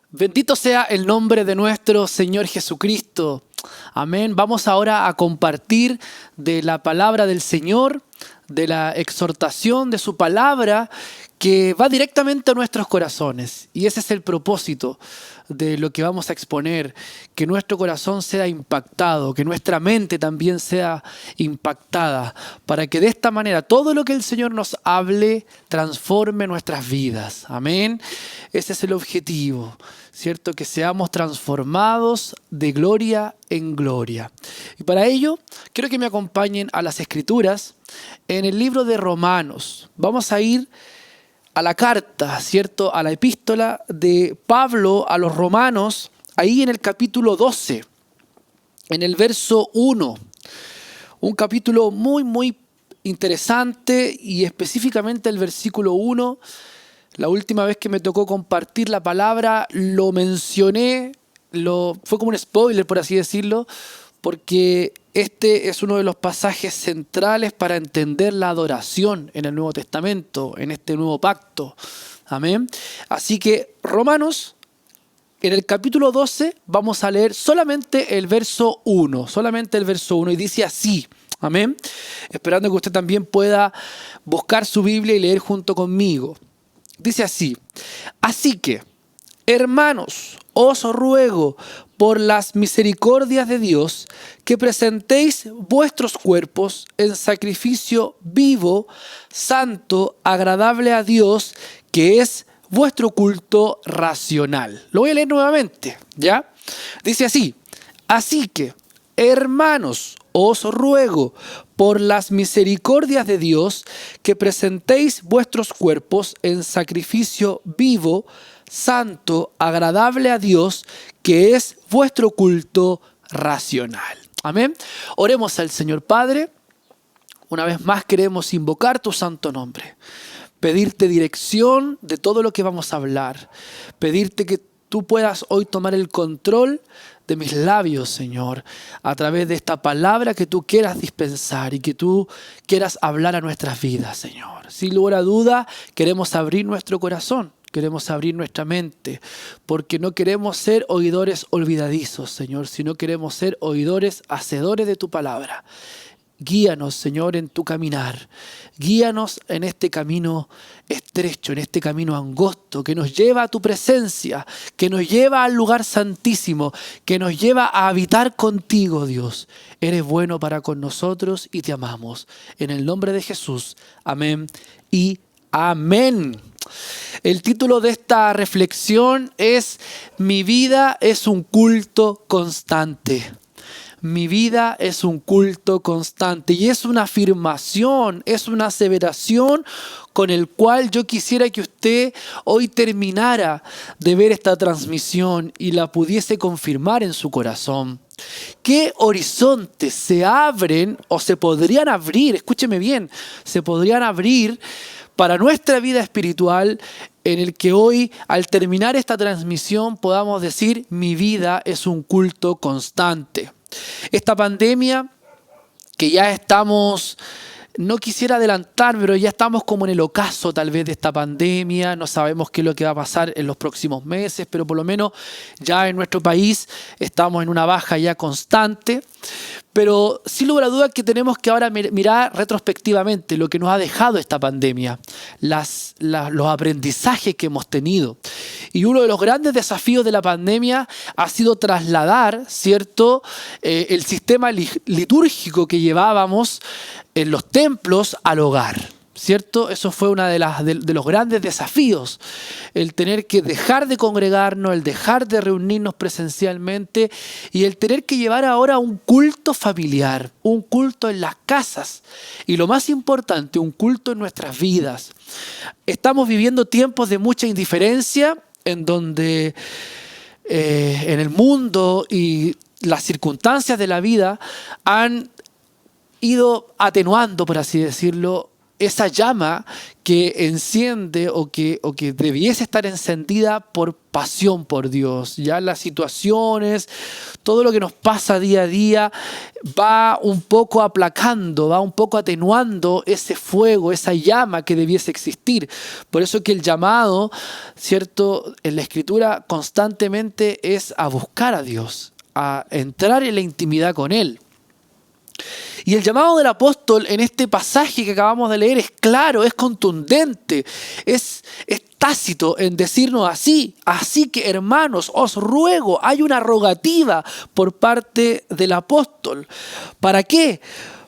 Bendito sea el nombre de nuestro Señor Jesucristo. Amén. Vamos ahora a compartir de la palabra del Señor, de la exhortación de su palabra que va directamente a nuestros corazones. Y ese es el propósito de lo que vamos a exponer, que nuestro corazón sea impactado, que nuestra mente también sea impactada, para que de esta manera todo lo que el Señor nos hable transforme nuestras vidas. Amén. Ese es el objetivo, ¿cierto? Que seamos transformados de gloria en gloria. Y para ello, quiero que me acompañen a las Escrituras en el libro de Romanos. Vamos a ir a la carta, ¿cierto? A la epístola de Pablo a los romanos, ahí en el capítulo 12, en el verso 1. Un capítulo muy interesante y específicamente el versículo 1. La última vez que me tocó compartir la palabra lo mencioné, fue como un spoiler por así decirlo, porque este es uno de los pasajes centrales para entender la adoración en el Nuevo Testamento, en este nuevo pacto. Amén. Así que Romanos, en el capítulo 12, vamos a leer solamente el verso 1, y dice así. Amén. Esperando que usted también pueda buscar su Biblia y leer junto conmigo. Dice así: así que, hermanos, os ruego por las misericordias de Dios que presentéis vuestros cuerpos en sacrificio vivo, santo, agradable a Dios, que es vuestro culto racional. Lo voy a leer nuevamente, ¿ya? Dice así: así que, hermanos, os ruego por las misericordias de Dios que presentéis vuestros cuerpos en sacrificio vivo, santo, agradable a Dios, que es vuestro culto racional. Amén. Oremos al Señor. Padre, una vez más queremos invocar tu santo nombre, pedirte dirección de todo lo que vamos a hablar, pedirte que tú puedas hoy tomar el control de mis labios, Señor, a través de esta palabra que tú quieras dispensar y que tú quieras hablar a nuestras vidas, Señor. Sin lugar a duda, queremos abrir nuestro corazón, queremos abrir nuestra mente, porque no queremos ser oidores olvidadizos, Señor, sino queremos ser oidores hacedores de tu palabra. Guíanos, Señor, en tu caminar. Guíanos en este camino estrecho, en este camino angosto que nos lleva a tu presencia, que nos lleva al lugar santísimo, que nos lleva a habitar contigo, Dios. Eres bueno para con nosotros y te amamos. En el nombre de Jesús. Amén y amén. El título de esta reflexión es: Mi vida es un culto constante. Mi vida es un culto constante, y es una afirmación, es una aseveración con el cual yo quisiera que usted hoy terminara de ver esta transmisión y la pudiese confirmar en su corazón. ¿Qué horizontes se abren o se podrían abrir? Escúcheme bien, se podrían abrir para nuestra vida espiritual, en el que hoy, al terminar esta transmisión, podamos decir: mi vida es un culto constante. Esta pandemia que ya estamos, no quisiera adelantar, pero ya estamos como en el ocaso tal vez de esta pandemia, no sabemos qué es lo que va a pasar en los próximos meses, pero por lo menos ya en nuestro país estamos en una baja ya constante. Pero sin lugar a dudas que tenemos que ahora mirar retrospectivamente lo que nos ha dejado esta pandemia, los aprendizajes que hemos tenido. Y uno de los grandes desafíos de la pandemia ha sido trasladar, ¿cierto?, el sistema litúrgico que llevábamos en los templos al hogar, ¿cierto? Eso fue uno de los grandes desafíos, el tener que dejar de congregarnos, el dejar de reunirnos presencialmente y el tener que llevar ahora un culto familiar, un culto en las casas y, lo más importante, un culto en nuestras vidas. Estamos viviendo tiempos de mucha indiferencia, en donde en el mundo y las circunstancias de la vida han ido atenuando, por así decirlo, esa llama que enciende o que debiese estar encendida por pasión por Dios. Ya las situaciones, todo lo que nos pasa día a día va un poco aplacando, va un poco atenuando ese fuego, esa llama que debiese existir. Por eso que el llamado, ¿cierto?, en la Escritura constantemente es a buscar a Dios, a entrar en la intimidad con Él. Y el llamado del apóstol en este pasaje que acabamos de leer es claro, es contundente, es tácito en decirnos así. Así que, hermanos, os ruego, hay una rogativa por parte del apóstol. ¿Para qué?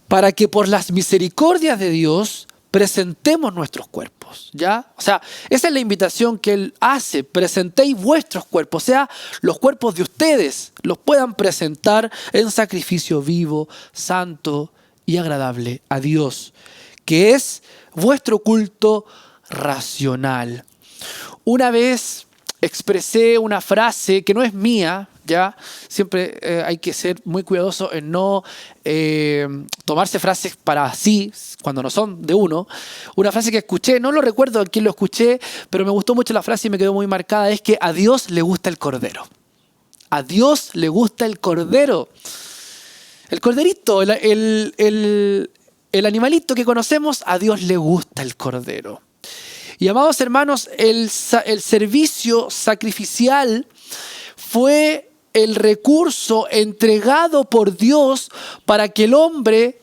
Para que por las misericordias de Dios presentemos nuestros cuerpos, ¿ya? O sea, esa es la invitación que él hace. Presentéis vuestros cuerpos, o sea, los cuerpos de ustedes los puedan presentar en sacrificio vivo, santo y agradable a Dios, que es vuestro culto racional. Una vez expresé una frase que no es mía, ¿ya? Siempre hay que ser muy cuidadoso en no tomarse frases para sí, cuando no son de uno. Una frase que escuché, no lo recuerdo a quién lo escuché, pero me gustó mucho la frase y me quedó muy marcada, es que a Dios le gusta el cordero. A Dios le gusta el cordero. El corderito, el animalito que conocemos, a Dios le gusta el cordero. Y amados hermanos, el servicio sacrificial fue el recurso entregado por Dios para que el hombre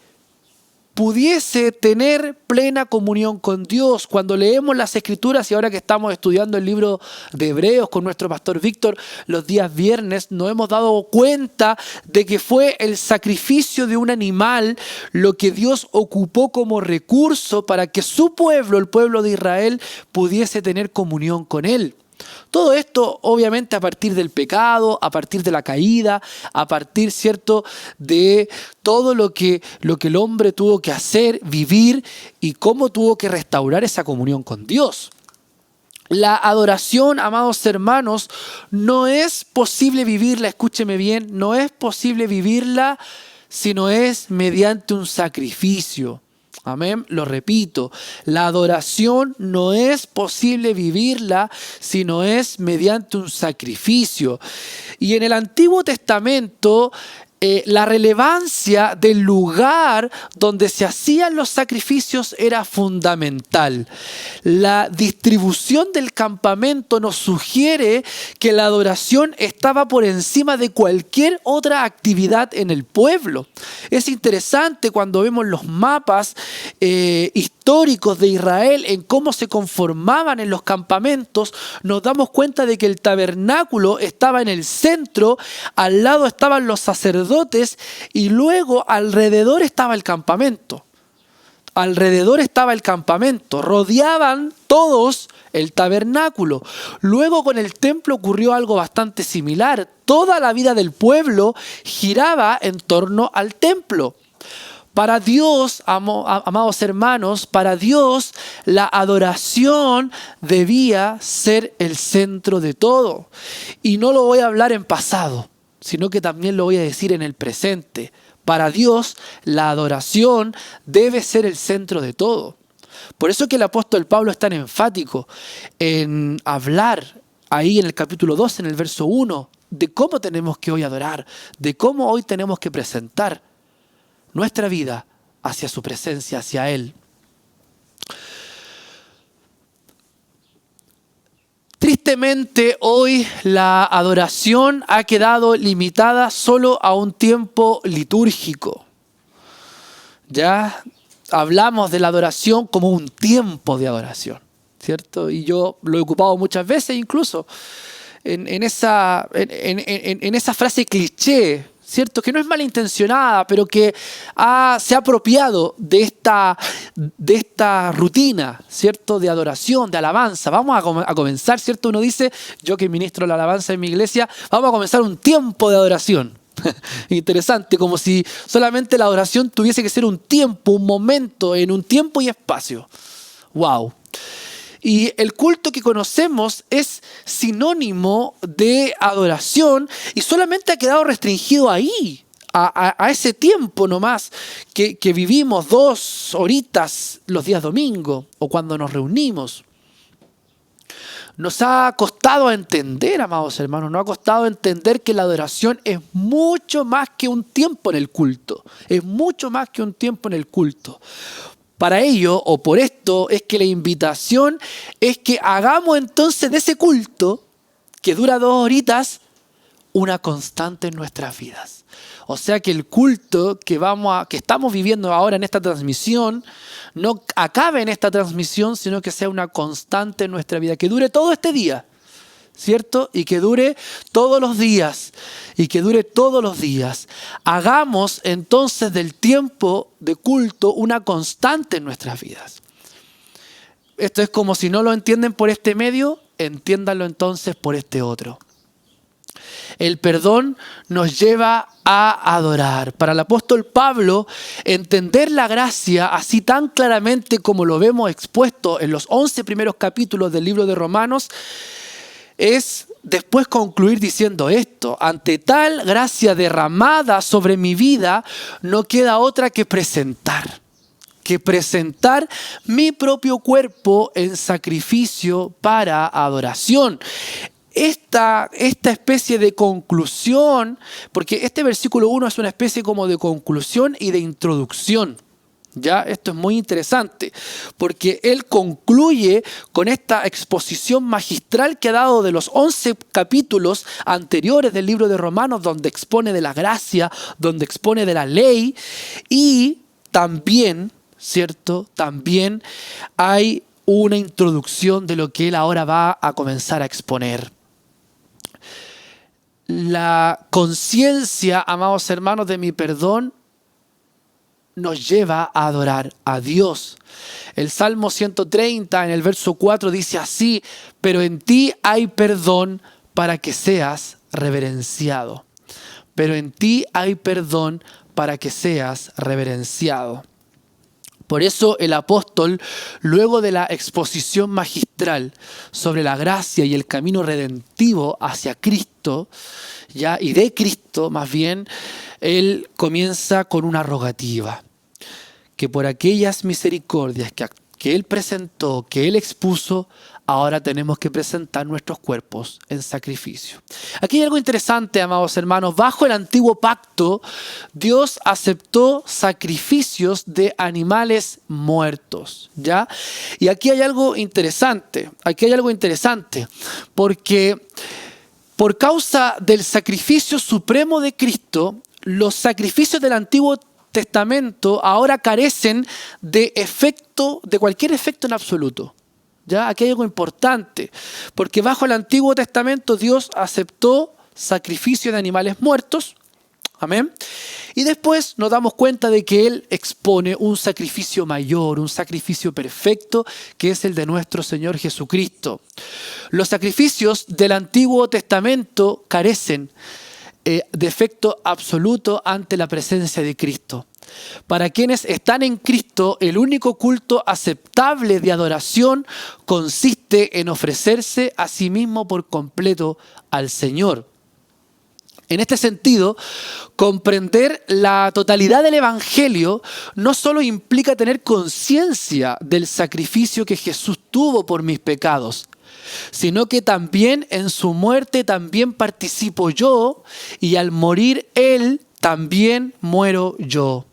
pudiese tener plena comunión con Dios. Cuando leemos las Escrituras y ahora que estamos estudiando el libro de Hebreos con nuestro pastor Víctor los días viernes, nos hemos dado cuenta de que fue el sacrificio de un animal lo que Dios ocupó como recurso para que su pueblo, el pueblo de Israel, pudiese tener comunión con Él. Todo esto obviamente a partir del pecado, a partir de la caída, a partir, ¿cierto?, de todo lo que el hombre tuvo que hacer, vivir y cómo tuvo que restaurar esa comunión con Dios. La adoración, amados hermanos, no es posible vivirla, escúcheme bien, no es posible vivirla si no es mediante un sacrificio. Amén, lo repito, la adoración no es posible vivirla si no es mediante un sacrificio. Y en el Antiguo Testamento, la relevancia del lugar donde se hacían los sacrificios era fundamental. La distribución del campamento nos sugiere que la adoración estaba por encima de cualquier otra actividad en el pueblo. Es interesante cuando vemos los mapas históricos de Israel en cómo se conformaban en los campamentos, nos damos cuenta de que el tabernáculo estaba en el centro, al lado estaban los sacerdotes y luego alrededor estaba el campamento. Alrededor estaba el campamento, rodeaban todos el tabernáculo. Luego con el templo ocurrió algo bastante similar. Toda la vida del pueblo giraba en torno al templo. Para Dios, amados hermanos, para Dios la adoración debía ser el centro de todo. Y no lo voy a hablar en pasado, sino que también lo voy a decir en el presente. Para Dios la adoración debe ser el centro de todo. Por eso que el apóstol Pablo es tan enfático en hablar ahí en el capítulo 2, en el verso 1, de cómo tenemos que hoy adorar, de cómo hoy tenemos que presentar nuestra vida hacia su presencia, hacia Él. Tristemente, hoy la adoración ha quedado limitada solo a un tiempo litúrgico. Ya hablamos de la adoración como un tiempo de adoración, ¿cierto? Y yo lo he ocupado muchas veces incluso en esa frase cliché, ¿cierto? Que no es malintencionada, pero que se ha apropiado de esta rutina, ¿cierto? De adoración, de alabanza. Vamos a comenzar, ¿cierto? Uno dice, yo que ministro la alabanza en mi iglesia, vamos a comenzar un tiempo de adoración. Interesante, como si solamente la adoración tuviese que ser un tiempo, un momento, en un tiempo y espacio. ¡Wow! Y el culto que conocemos es sinónimo de adoración y solamente ha quedado restringido ahí, a ese tiempo nomás que vivimos 2 horitas los días domingos o cuando nos reunimos. Nos ha costado entender, amados hermanos, nos ha costado entender que la adoración es mucho más que un tiempo en el culto. Es mucho más que un tiempo en el culto. Para ello, o por esto, es que la invitación es que hagamos entonces de ese culto, que dura 2 horitas, una constante en nuestras vidas. O sea que el culto que estamos viviendo ahora en esta transmisión no acabe en esta transmisión, sino que sea una constante en nuestra vida, que dure todo este día, ¿cierto? Y que dure todos los días, Hagamos entonces del tiempo de culto una constante en nuestras vidas. Esto es como si no lo entienden por este medio, entiéndanlo entonces por este otro. El perdón nos lleva a adorar. Para el apóstol Pablo, entender la gracia así tan claramente como lo vemos expuesto en los 11 primeros capítulos del libro de Romanos, es después concluir diciendo esto: ante tal gracia derramada sobre mi vida, no queda otra que presentar mi propio cuerpo en sacrificio para adoración. Esta especie de conclusión, porque este versículo 1 es una especie como de conclusión y de introducción. ¿Ya? Esto es muy interesante, porque él concluye con esta exposición magistral que ha dado de los 11 capítulos anteriores del libro de Romanos, donde expone de la gracia, donde expone de la ley, y también, ¿cierto? También hay una introducción de lo que él ahora va a comenzar a exponer. La conciencia, amados hermanos, de mi perdón nos lleva a adorar a Dios. El Salmo 130 en el verso 4 dice así: pero en ti hay perdón para que seas reverenciado. Pero en ti hay perdón para que seas reverenciado. Por eso el apóstol, luego de la exposición magistral sobre la gracia y el camino redentivo hacia Cristo, ¿ya? Y de Cristo más bien, él comienza con una rogativa: que por aquellas misericordias que él presentó, que él expuso, ahora tenemos que presentar nuestros cuerpos en sacrificio. Aquí hay algo interesante, amados hermanos. Bajo el antiguo pacto, Dios aceptó sacrificios de animales muertos, ¿ya? Y aquí hay algo interesante, porque por causa del sacrificio supremo de Cristo, los sacrificios del Antiguo Testamento ahora carecen de cualquier efecto en absoluto. ¿Ya? Aquí hay algo importante, porque bajo el Antiguo Testamento Dios aceptó sacrificio de animales muertos, amén, y después nos damos cuenta de que Él expone un sacrificio mayor, un sacrificio perfecto, que es el de nuestro Señor Jesucristo. Los sacrificios del Antiguo Testamento carecen de efecto absoluto ante la presencia de Cristo. Para quienes están en Cristo, el único culto aceptable de adoración consiste en ofrecerse a sí mismo por completo al Señor. En este sentido, comprender la totalidad del Evangelio no solo implica tener conciencia del sacrificio que Jesús tuvo por mis pecados, sino que también en su muerte también participo yo, y al morir Él también muero yo.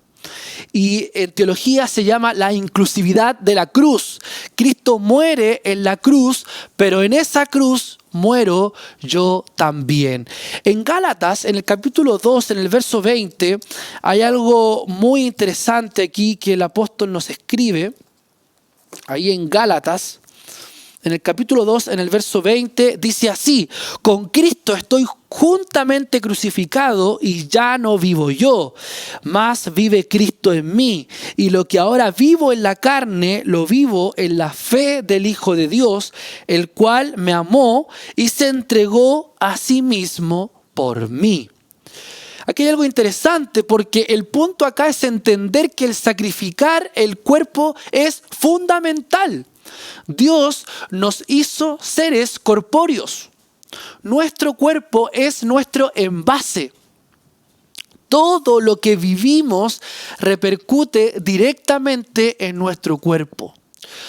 Y en teología se llama la inclusividad de la cruz. Cristo muere en la cruz, pero en esa cruz muero yo también. En Gálatas, en el capítulo 2, en el verso 20, hay algo muy interesante aquí que el apóstol nos escribe. Ahí en Gálatas, en el capítulo 2, en el verso 20, dice así: con Cristo estoy juntamente crucificado y ya no vivo yo, mas vive Cristo en mí. Y lo que ahora vivo en la carne, lo vivo en la fe del Hijo de Dios, el cual me amó y se entregó a sí mismo por mí. Aquí hay algo interesante, porque el punto acá es entender que el sacrificar el cuerpo es fundamental. Dios nos hizo seres corpóreos. Nuestro cuerpo es nuestro envase. todo lo que vivimos repercute directamente en nuestro cuerpo.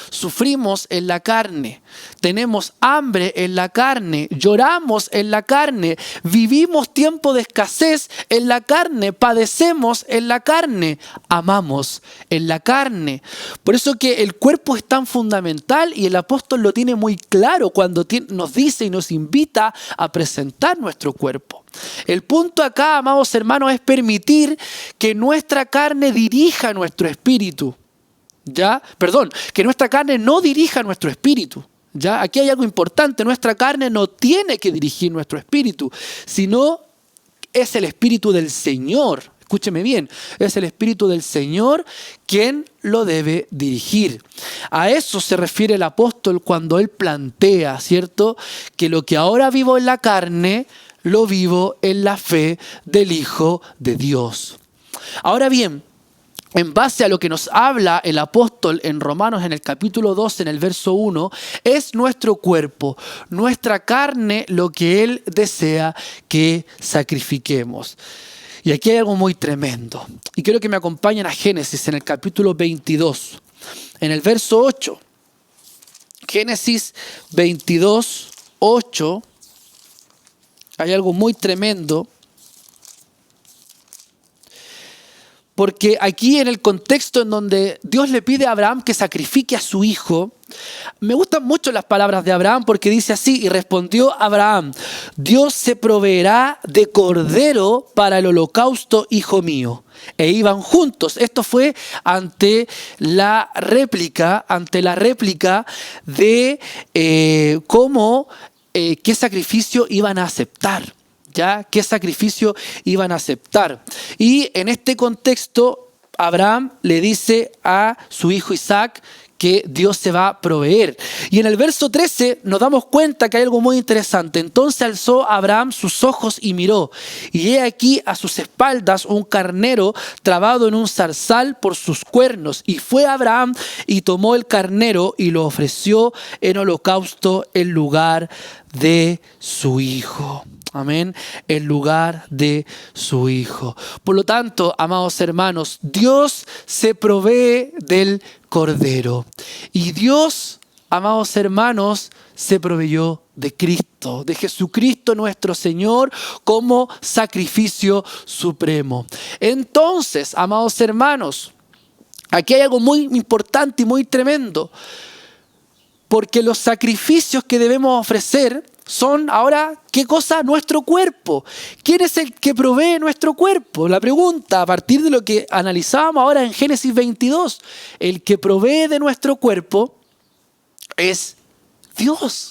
Sufrimos en la carne, tenemos hambre en la carne, lloramos en la carne, vivimos tiempo de escasez en la carne, padecemos en la carne, amamos en la carne. Por eso que el cuerpo es tan fundamental y el apóstol lo tiene muy claro cuando nos dice y nos invita a presentar nuestro cuerpo. El punto acá, amados hermanos, es permitir que nuestra carne dirija nuestro espíritu. Que nuestra carne no dirija nuestro espíritu. ¿Ya? Aquí hay algo importante, nuestra carne no tiene que dirigir nuestro espíritu, sino es el espíritu del Señor. Escúcheme bien, es el espíritu del Señor quien lo debe dirigir. A eso se refiere el apóstol cuando él plantea, ¿cierto? Que lo que ahora vivo en la carne, lo vivo en la fe del Hijo de Dios. Ahora bien, en base a lo que nos habla el apóstol en Romanos en el capítulo 2, en el verso 1, es nuestro cuerpo, nuestra carne, lo que Él desea que sacrifiquemos. Y aquí hay algo muy tremendo. Y quiero que me acompañen a Génesis en el capítulo 22, en el verso 8. Génesis 22, 8. Hay algo muy tremendo. Porque aquí en el contexto en donde Dios le pide a Abraham que sacrifique a su hijo, me gustan mucho las palabras de Abraham porque dice así: y respondió Abraham, Dios se proveerá de cordero para el holocausto, hijo mío. E iban juntos. Esto fue ante la réplica de qué sacrificio iban a aceptar. ¿Ya? ¿Qué sacrificio iban a aceptar? Y en este contexto, Abraham le dice a su hijo Isaac que Dios se va a proveer. Y en el verso 13 nos damos cuenta que hay algo muy interesante. Entonces alzó Abraham sus ojos y miró, y he aquí a sus espaldas un carnero trabado en un zarzal por sus cuernos. Y fue Abraham y tomó el carnero y lo ofreció en holocausto en lugar de su hijo. Amén, en lugar de su hijo. Por lo tanto, amados hermanos, Dios se provee del cordero. Y Dios, amados hermanos, se proveyó de Cristo, de Jesucristo nuestro Señor, como sacrificio supremo. Entonces, amados hermanos, aquí hay algo muy importante y muy tremendo. Porque los sacrificios que debemos ofrecer son ahora, ¿qué cosa? Nuestro cuerpo. ¿Quién es el que provee nuestro cuerpo? La pregunta, a partir de lo que analizábamos ahora en Génesis 22, el que provee de nuestro cuerpo es Dios.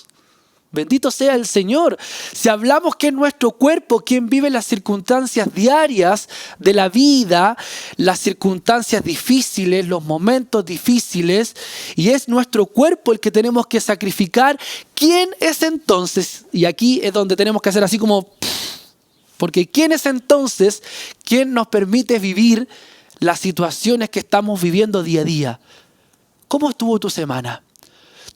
Bendito sea el Señor. Si hablamos que es nuestro cuerpo quien vive las circunstancias diarias de la vida, las circunstancias difíciles, los momentos difíciles, y es nuestro cuerpo el que tenemos que sacrificar, ¿quién es entonces? Y aquí es donde tenemos que hacer así como... Porque ¿quién es entonces quien nos permite vivir las situaciones que estamos viviendo día a día? ¿Cómo estuvo tu semana?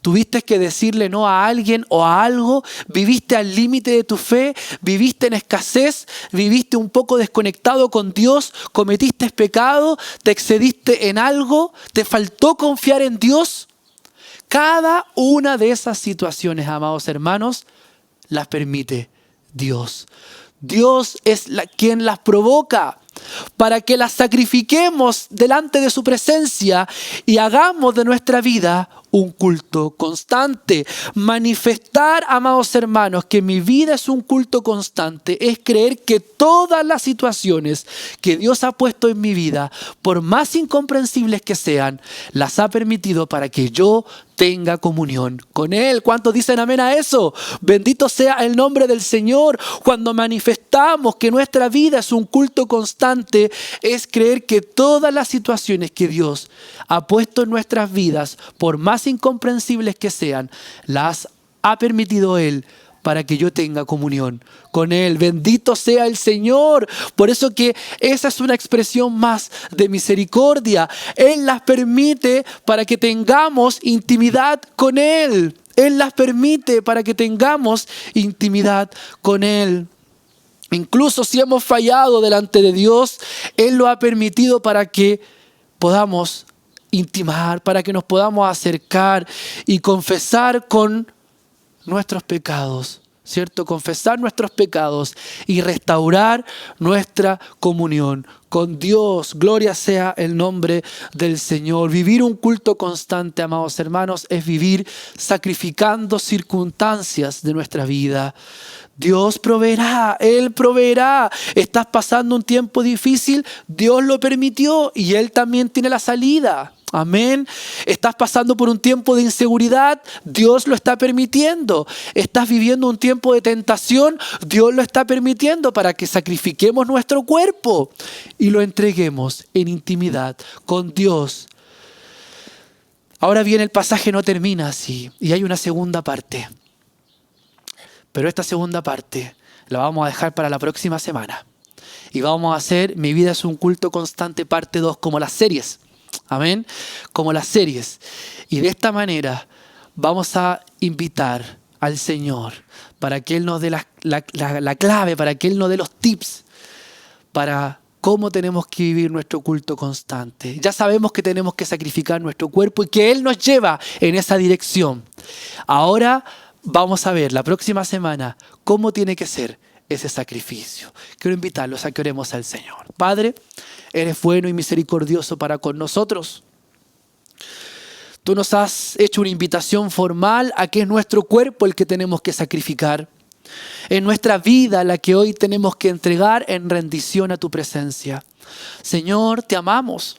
¿Tuviste que decirle no a alguien o a algo? ¿Viviste al límite de tu fe? ¿Viviste en escasez? ¿Viviste un poco desconectado con Dios? ¿Cometiste pecado? ¿Te excediste en algo? ¿Te faltó confiar en Dios? Cada una de esas situaciones, amados hermanos, las permite Dios. Dios es quien las provoca para que las sacrifiquemos delante de su presencia y hagamos de nuestra vida un culto constante. Manifestar, amados hermanos, que mi vida es un culto constante es creer que todas las situaciones que Dios ha puesto en mi vida, por más incomprensibles que sean, las ha permitido para que yo tenga comunión con Él. ¿Cuántos dicen amén a eso? Bendito sea el nombre del Señor. Cuando manifestamos que nuestra vida es un culto constante, es creer que todas las situaciones que Dios ha puesto en nuestras vidas, por más incomprensibles que sean, las ha permitido Él para que yo tenga comunión con Él. Bendito sea el Señor. Por eso que esa es una expresión más de misericordia. Él las permite para que tengamos intimidad con Él. Él las permite para que tengamos intimidad con Él. Incluso si hemos fallado delante de Dios, Él lo ha permitido para que podamos intimar, para que nos podamos acercar y confesar con nuestros pecados, ¿cierto? Confesar nuestros pecados y restaurar nuestra comunión con Dios. Gloria sea el nombre del Señor. Vivir un culto constante, amados hermanos, es vivir sacrificando circunstancias de nuestra vida. Dios proveerá, Él proveerá. Estás pasando un tiempo difícil, Dios lo permitió y Él también tiene la salida. Amén. Estás pasando por un tiempo de inseguridad, Dios lo está permitiendo. Estás viviendo un tiempo de tentación, Dios lo está permitiendo para que sacrifiquemos nuestro cuerpo y lo entreguemos en intimidad con Dios. Ahora bien, el pasaje no termina así y hay una segunda parte. Pero esta segunda parte la vamos a dejar para la próxima semana. Y vamos a hacer Mi vida es un culto constante parte 2 como las series. Amén. Como las series. Y de esta manera vamos a invitar al Señor para que Él nos dé la clave, para que Él nos dé los tips para cómo tenemos que vivir nuestro culto constante. Ya sabemos que tenemos que sacrificar nuestro cuerpo y que Él nos lleva en esa dirección. Ahora vamos a ver la próxima semana cómo tiene que ser ese sacrificio. Quiero invitarlos a que oremos al Señor. Padre, eres bueno y misericordioso para con nosotros. Tú nos has hecho una invitación formal a que es nuestro cuerpo el que tenemos que sacrificar. Es nuestra vida la que hoy tenemos que entregar en rendición a tu presencia. Señor, te amamos.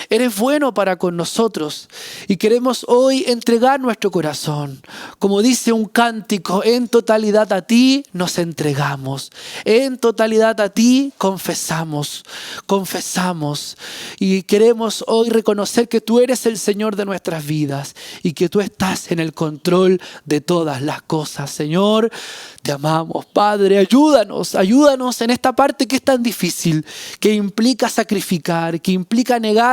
Eres bueno para con nosotros y queremos hoy entregar nuestro corazón. Como dice un cántico, en totalidad a ti nos entregamos. En totalidad a ti confesamos y queremos hoy reconocer que tú eres el Señor de nuestras vidas y que tú estás en el control de todas las cosas. Señor, te amamos, Padre, ayúdanos en esta parte que es tan difícil, que implica sacrificar, que implica negarnos,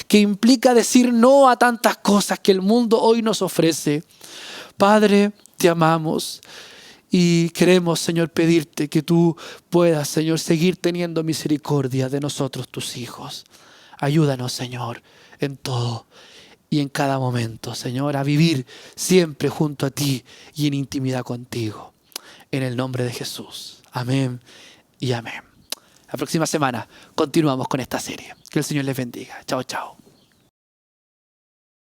que implica decir no a tantas cosas que el mundo hoy nos ofrece. Padre, te amamos y queremos, Señor, pedirte que tú puedas, Señor, seguir teniendo misericordia de nosotros, tus hijos. Ayúdanos, Señor, en todo y en cada momento, Señor, a vivir siempre junto a ti y en intimidad contigo. En el nombre de Jesús. Amén y amén. La próxima semana continuamos con esta serie. Que el Señor les bendiga. Chao, chao.